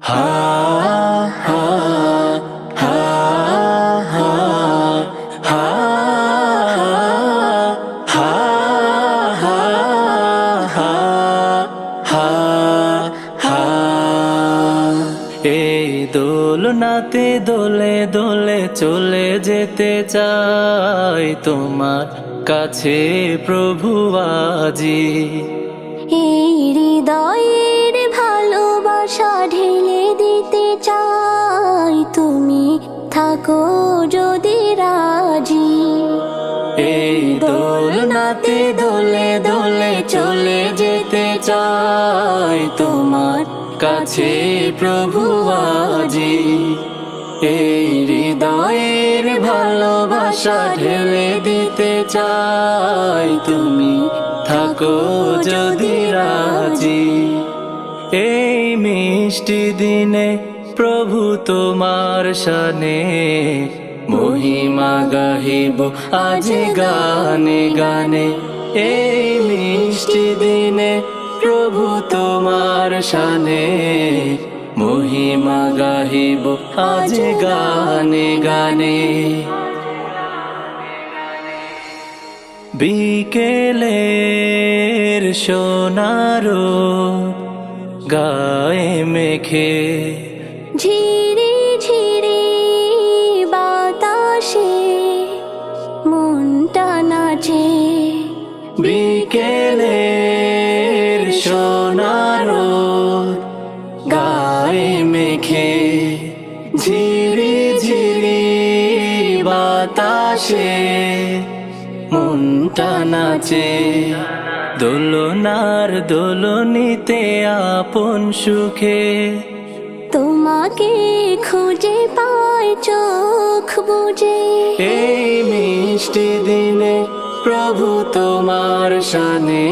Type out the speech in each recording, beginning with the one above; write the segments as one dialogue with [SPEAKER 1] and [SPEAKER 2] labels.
[SPEAKER 1] হা হা হা হা হা হা হা হা হা হা। এই দোলনাতে দোলে দোলে চলে যেতে চাই তোমার কাছে প্রভু আজি।
[SPEAKER 2] এই হৃদয়ের ভালোবাসা ঢেলে দিতে চাই, তুমি থাকো যদি রাজি।
[SPEAKER 1] এই দোলনাতে দোলে দোলে চলে যেতে চাই তোমার কাছে প্রভু আজি। এই হৃদয়ের ভালোবাসা ঢেলে দিতে চাই, তুমি থাকো যদি রাজি। এই মিষ্টি দিনে প্রভু তোমার শানে মহিমা গাহিব আজ গানে গানে। এই মিষ্টি দিনে প্রভু তোমার শানে মহিমা গাহিব আজ গানে গানে। বিকেলের সোনারো গায়ে মেখে
[SPEAKER 2] ঝিরি ঝিরি বাতাসে মনটা নাচে।
[SPEAKER 1] বিকেলের সোনারো গায়ে মেখে ঝিরি ঝিরি বাতাসে মনটা নাচে। দোলনার দোলনিতে আপন সুখে
[SPEAKER 2] তোমাকে খুঁজে পাই চোখ বুঝে।
[SPEAKER 1] এই মিষ্টি দিনে প্রভু তোমার শানে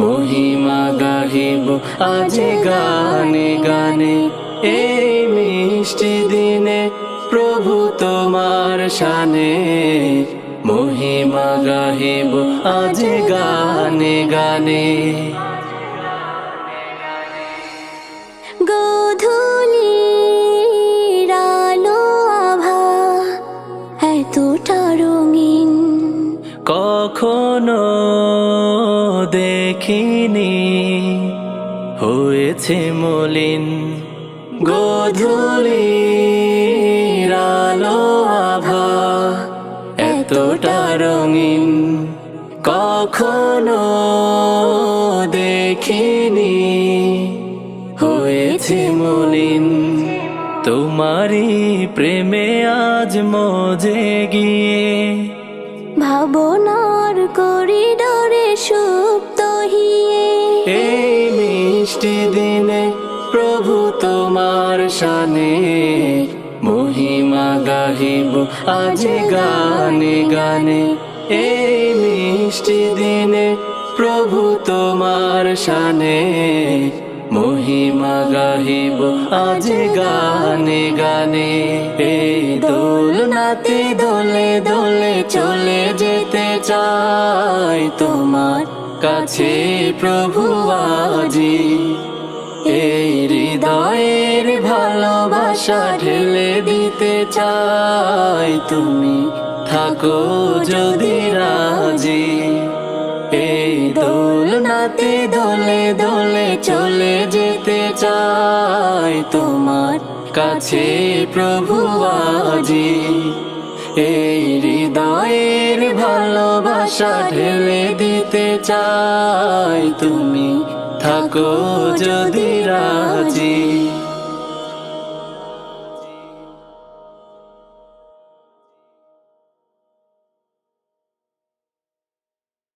[SPEAKER 1] মহিমা গাহিব আজ গানে গানে। এই মিষ্টি দিনে প্রভু তোমার শানে মহিমা গাহিব আজ গানে গানে।
[SPEAKER 2] গোধূলির আলো আভা এতটা রঙিন
[SPEAKER 1] কখনো দেখিনি হয়েছে মলিন। গোধূলির আলো আভা এতটা রঙিন কখনো দেখিনি হয়েছে মলিন। তোমারই প্রেমে আজ মজে গিয়ে
[SPEAKER 2] ভাবনার করিডোরে সুপ্ত হিয়ে।
[SPEAKER 1] এই মিষ্টি দিনে প্রভু তোমার শানে মহিমা গাহিব আজ গানে গানে। এই মিষ্টি দিনে প্রভু তোমার শানে মহিমা গাহিব আজ গানে গানে। এই দোলনাতে দোলে দোলে চলে যেতে চাই তোমার কাছে প্রভু আজি। এই হৃদয়ের ভালোবাসা ঢেলে দিতে চাই, তুমি থাকো যদি রাজি। এই দোলনাতে দোলে দোলে চলে যেতে চাই তোমার কাছে প্রভু আজি। এই হৃদয়ের ভালোবাসা ঢেলে দিতে চাই, তুমি থাকো যদি রাজি।